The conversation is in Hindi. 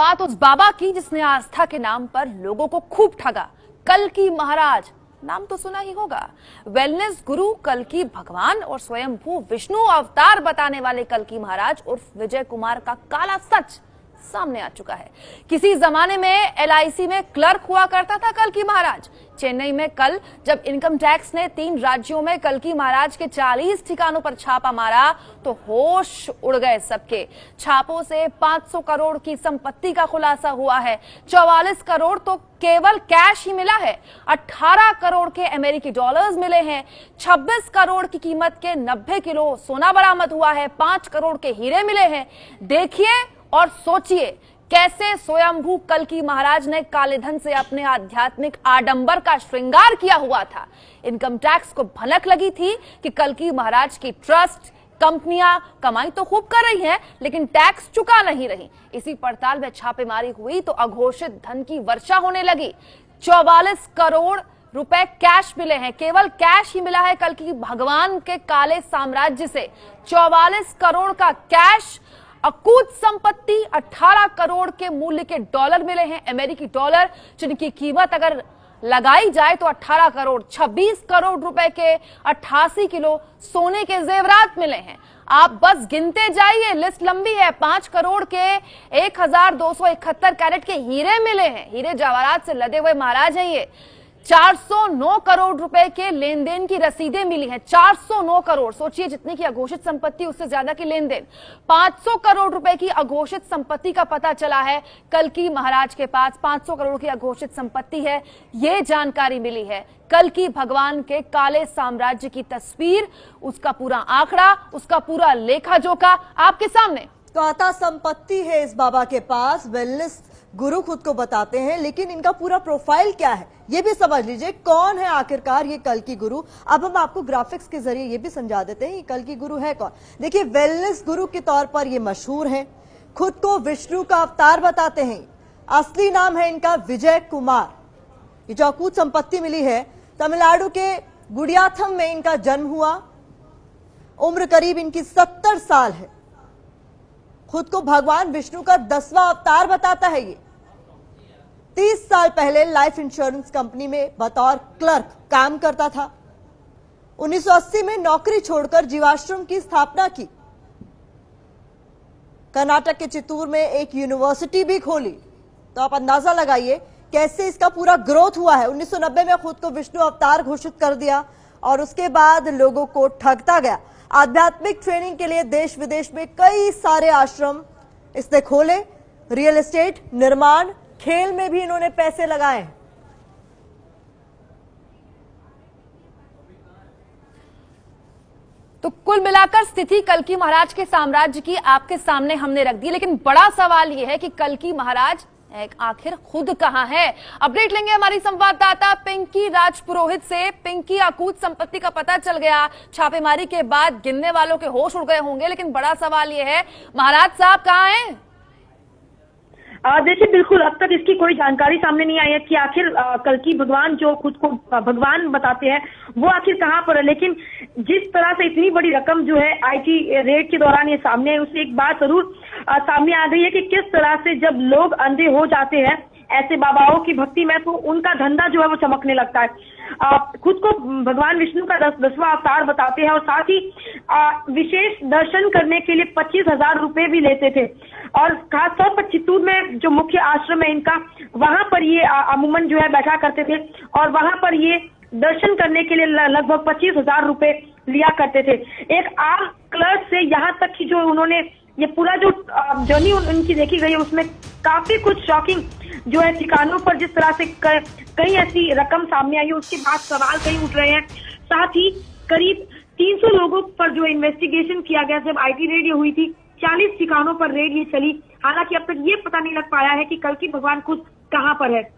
बात उस बाबा की जिसने आस्था के नाम पर लोगों को खूब ठगा। कल्की महाराज नाम तो सुना ही होगा। वेलनेस गुरु, कल्की भगवान और स्वयंभू विष्णु अवतार बताने वाले कल्की महाराज उर्फ विजय कुमार का काला सच सामने आ चुका है। किसी जमाने में LIC में क्लर्क हुआ करता था कल्की महाराज। चेन्नई में कल जब इनकम टैक्स ने 3 राज्यों में कल्की महाराज के 40 ठिकानों पर छापा मारा तो होश उड़ गए सबके। छापों से 500 करोड़ की संपत्ति का खुलासा हुआ है। 44 करोड़ तो केवल कैश ही मिला है। 18 करोड़ के अमेरिकी डॉलर्स मिले हैं। 26 करोड़ की कीमत के 90 किलो सोना बरामद हुआ है। 5 करोड़ के हीरे मिले हैं। देखिए और सोचिए कैसे स्वयंभू कल्की महाराज ने काले धन से अपने आध्यात्मिक आडंबर का श्रृंगार किया हुआ था। इनकम टैक्स को भनक लगी थी कि कल्की महाराज की ट्रस्ट कंपनियां कमाई तो खूब कर रही हैं, लेकिन टैक्स चुका नहीं रही। इसी पड़ताल में छापेमारी हुई तो अघोषित धन की वर्षा होने लगी। 44 करोड़ रुपए कैश मिले हैं। केवल कैश ही मिला है कल्की भगवान के काले साम्राज्य से। 44 करोड़ का कैश, अकूत संपत्ति, 18 करोड़ के मूल्य के डॉलर मिले हैं, अमेरिकी डॉलर, जिनकी कीमत अगर लगाई जाए तो 18 करोड़, 26 करोड़ रुपए के 88 किलो सोने के जेवरात मिले हैं। आप बस गिनते जाइए, लिस्ट लंबी है। 5 करोड़ के 1271 कैरेट के हीरे मिले हैं। हीरे जवाहरात से लदे हुए महाराज हैं ये। 409 करोड़ रुपए के लेन देन की रसीदें मिली हैं। 409 करोड़, सोचिए जितनी की अघोषित संपत्ति उससे ज्यादा की लेन देन। 500 करोड़ रुपए की अघोषित संपत्ति का पता चला है कल्की महाराज के पास। 500 करोड़ की अघोषित संपत्ति है, ये जानकारी मिली है। कल्की भगवान के काले साम्राज्य की तस्वीर, उसका पूरा आंकड़ा, उसका पूरा लेखा जोखा आपके सामने। तो आता संपत्ति है इस बाबा के पास, वेलनेस गुरु खुद को बताते हैं, लेकिन इनका पूरा प्रोफाइल क्या है ये भी समझ लीजिए। कौन है आखिरकार ये कल्की गुरु? अब हम आपको ग्राफिक्स के जरिए ये भी समझा देते हैं ये कल्की गुरु है कौन। देखिए, वेलनेस गुरु के तौर पर ये मशहूर हैं। खुद को विष्णु का अवतार बताते हैं। असली नाम है इनका विजय कुमार। ये जो अकूत संपत्ति मिली है, तमिलनाडु के गुडियाथम में इनका जन्म हुआ। उम्र करीब इनकी 70 साल है। खुद को भगवान विष्णु का 10वां अवतार बताता है ये। 30 साल पहले लाइफ इंश्योरेंस कंपनी में बतौर क्लर्क काम करता था। 1980 में नौकरी छोड़कर जीवाश्रम की स्थापना की। कर्नाटक के चित्तूर में एक यूनिवर्सिटी भी खोली। तो आप अंदाजा लगाइए कैसे इसका पूरा ग्रोथ हुआ है। 1990 में खुद को विष्णु अवतार घोषित कर दिया और उसके बाद लोगों को ठगता गया। आध्यात्मिक ट्रेनिंग के लिए देश विदेश में कई सारे आश्रम इसने खोले। रियल एस्टेट, निर्माण, खेल में भी इन्होंने पैसे लगाए। तो कुल मिलाकर स्थिति कल्की महाराज के साम्राज्य की आपके सामने हमने रख दी, लेकिन बड़ा सवाल यह है कि कल्की महाराज आखिर खुद कहां है। अपडेट लेंगे हमारी संवाददाता पिंकी राजपुरोहित से। पिंकी, अकूत संपत्ति का पता चल गया, छापेमारी के बाद गिनने वालों के होश उड़ गए होंगे, लेकिन बड़ा सवाल यह है महाराज साहब कहां हैं? देखिए, बिल्कुल अब तक इसकी कोई जानकारी सामने नहीं आई है कि आखिर कल्की भगवान जो खुद को भगवान बताते हैं वो आखिर कहाँ पर है। लेकिन जिस तरह से इतनी बड़ी रकम जो है IT रेड के दौरान ये सामने आई, उससे एक बात जरूर सामने आ गई है कि किस तरह से जब लोग अंधे हो जाते हैं ऐसे बाबाओं की भक्ति में, तो उनका धंधा जो है वो चमकने लगता है। खुद को भगवान विष्णु का 10वां अवतार बताते हैं और साथ ही विशेष दर्शन करने के लिए 25,000 रुपए भी लेते थे। और खासतौर पर चित्तूर में जो मुख्य आश्रम है इनका, वहां पर ये अमूमन जो है बैठा करते थे और वहां पर ये दर्शन करने के लिए लगभग 25,000 रुपए लिया करते थे। एक आम क्लर्क से यहाँ तक कि जो उन्होंने ये पूरा जो जर्नी उनकी देखी गई है उसमें काफी कुछ शॉकिंग जो है ठिकानों पर जिस तरह से कई ऐसी रकम सामने आई है, उसके बाद सवाल कई उठ रहे हैं। साथ ही करीब 300 लोगों पर जो इन्वेस्टिगेशन किया गया जब IT रेड ये हुई थी, 40 ठिकानों पर रेड ये चली। हालांकि अब तक ये पता नहीं लग पाया है कि कल्की भगवान खुद कहां पर है।